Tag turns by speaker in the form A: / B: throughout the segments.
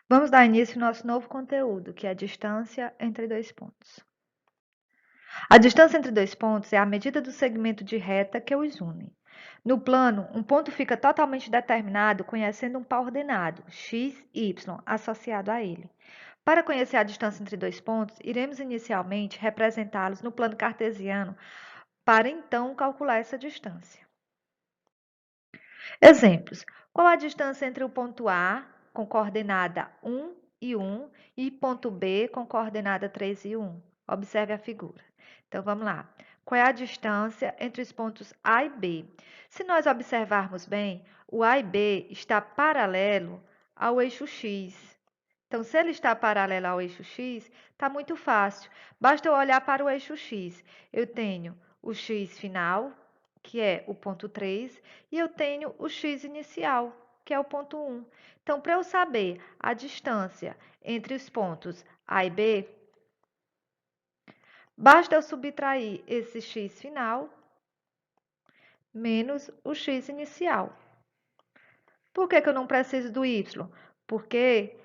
A: Vamos dar início ao nosso novo conteúdo, que é a distância entre dois pontos. A distância entre dois pontos é a medida do segmento de reta que os une. No plano, um ponto fica totalmente determinado conhecendo um par ordenado, x e y, associado a ele. Para conhecer a distância entre dois pontos, iremos inicialmente representá-los no plano cartesiano para então calcular essa distância. Exemplos. Qual a distância entre o ponto A, com coordenada 1 e 1, e ponto B, com coordenada 3 e 1? Observe a figura. Então, vamos lá. Qual é a distância entre os pontos A e B? Se nós observarmos bem, o A e B está paralelo ao eixo X. Então, se ele está paralelo ao eixo X, está muito fácil. Basta eu olhar para o eixo X. Eu tenho o X final, que é o ponto 3, e eu tenho o x inicial, que é o ponto 1. Então, para eu saber a distância entre os pontos A e B, basta eu subtrair esse x final menos o x inicial. Por que eu não preciso do y? Porque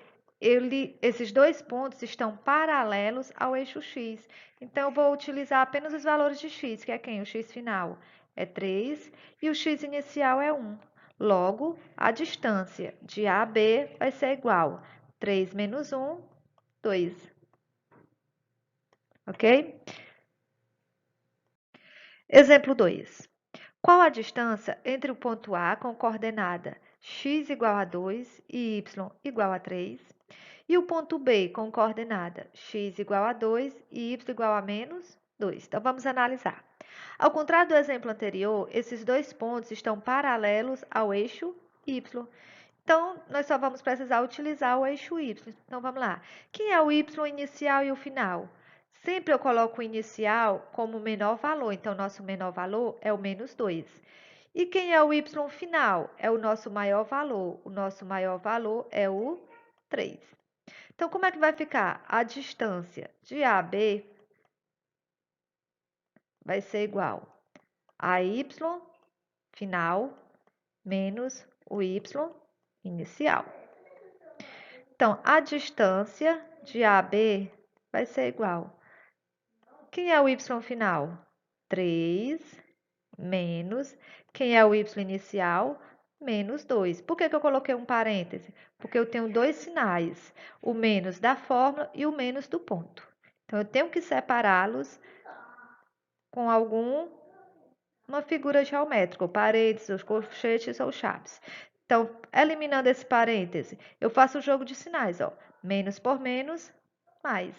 A: esses dois pontos estão paralelos ao eixo x. Então, eu vou utilizar apenas os valores de x, que é quem? O x final é 3 e o x inicial é 1. Logo, a distância de A a B vai ser igual a 3 menos 1, 2. Ok? Exemplo 2. Qual a distância entre o ponto A com coordenada x igual a 2 e y igual a 3 e o ponto B com coordenada x igual a 2 e y igual a menos 2? Então, vamos analisar. Ao contrário do exemplo anterior, esses dois pontos estão paralelos ao eixo y. Então, nós só vamos precisar utilizar o eixo y. Então, vamos lá. Quem é o y inicial e o final? Sempre eu coloco o inicial como menor valor. Então, nosso menor valor é o menos 2. E quem é o y final? É o nosso maior valor. O nosso maior valor é o 3. Então, como é que vai ficar? A distância de A a B vai ser igual a y final menos o y inicial. Então, a distância de A a B vai ser igual. Quem é o y final? 3 menos. Quem é o y inicial? Menos 2. Por que eu coloquei um parêntese? Porque eu tenho dois sinais, o menos da fórmula e o menos do ponto. Então, eu tenho que separá-los com uma figura geométrica, ou paredes, ou colchetes ou chaves. Então, eliminando esse parêntese, eu faço o jogo de sinais, ó. Menos por menos, mais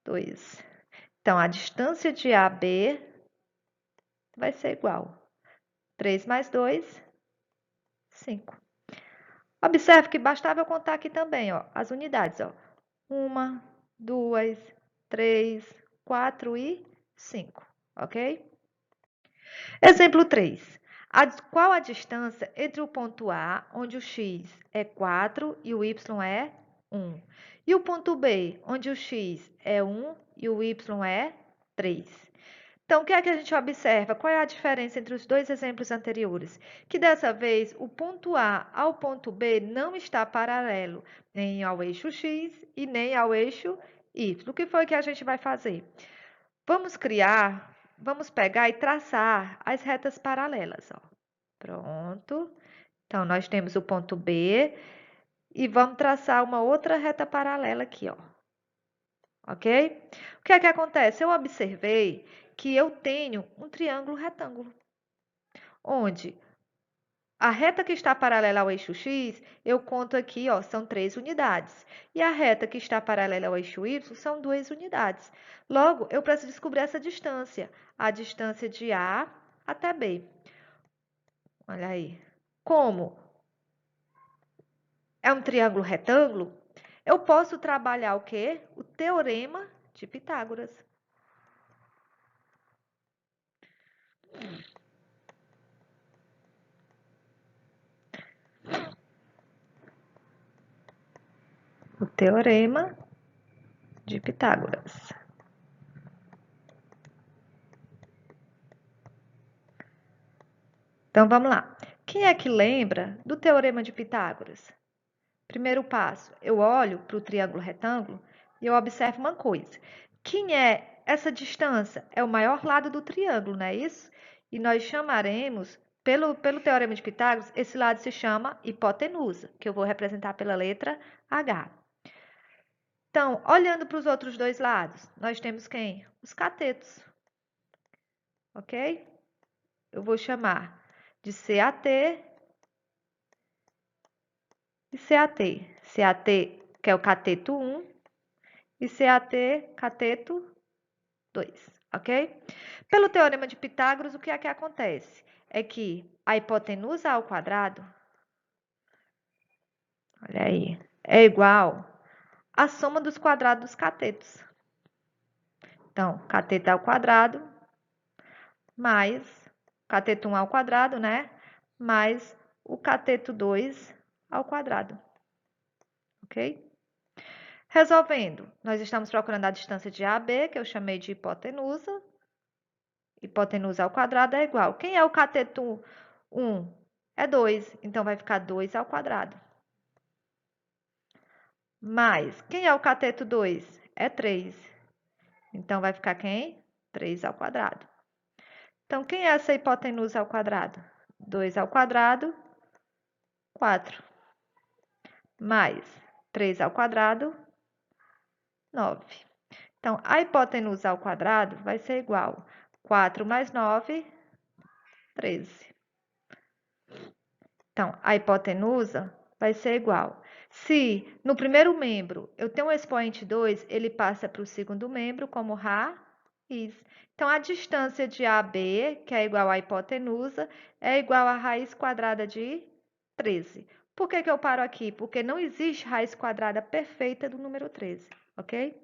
A: 2. Então, a distância de A a B vai ser igual. 3 mais 2, 5. Observe que bastava eu contar aqui também, ó, as unidades, ó. 1, 2, 3, 4 e 5, ok? Exemplo 3. Qual a distância entre o ponto A, onde o x é 4 e o y é 1, e o ponto B, onde o x é 1 e o y é 3? Então, o que é que a gente observa? Qual é a diferença entre os dois exemplos anteriores? Que dessa vez o ponto A ao ponto B não está paralelo nem ao eixo x e nem ao eixo y. O que foi que a gente vai fazer? Vamos pegar e traçar as retas paralelas, ó. Pronto. Então, nós temos o ponto B e vamos traçar uma outra reta paralela aqui, ó. Ok? O que é que acontece? Eu observei que eu tenho um triângulo retângulo, onde a reta que está paralela ao eixo x, eu conto aqui, ó, são 3 unidades. E a reta que está paralela ao eixo y são 2 unidades. Logo, eu preciso descobrir essa distância, a distância de A até B. Olha aí. Como é um triângulo retângulo, eu posso trabalhar o quê? O teorema de Pitágoras. O teorema de Pitágoras. Então, vamos lá. Quem é que lembra do teorema de Pitágoras? Primeiro passo, eu olho para o triângulo retângulo e eu observo uma coisa. Quem é essa distância? É o maior lado do triângulo, não é isso? E nós chamaremos, pelo teorema de Pitágoras, esse lado se chama hipotenusa, que eu vou representar pela letra H. Então, olhando para os outros dois lados, nós temos quem? Os catetos. Ok? Eu vou chamar de CAT e CAT. CAT, que é o cateto 1, e CAT, cateto 2, ok? Pelo teorema de Pitágoras, o que é que acontece? É que a hipotenusa ao quadrado, olha aí, é igual à soma dos quadrados dos catetos. Então, cateto ao quadrado mais cateto 1 ao quadrado, né? Mais o cateto 2 ao quadrado, ok? Resolvendo, nós estamos procurando a distância de AB, que eu chamei de hipotenusa. Hipotenusa ao quadrado é igual. Quem é o cateto 1? É 2, então vai ficar 2 ao quadrado. Mais, quem é o cateto 2? É 3. Então vai ficar quem? 3 ao quadrado. Então, quem é essa hipotenusa ao quadrado? 2 ao quadrado, 4. Mais 3 ao quadrado, 9. Então, a hipotenusa ao quadrado vai ser igual a 4 mais 9, 13. Então, a hipotenusa vai ser igual. Se no primeiro membro eu tenho um expoente 2, ele passa para o segundo membro como raiz. Então, a distância de AB, que é igual à hipotenusa, é igual à raiz quadrada de 13. Por que eu paro aqui? Porque não existe raiz quadrada perfeita do número 13, ok?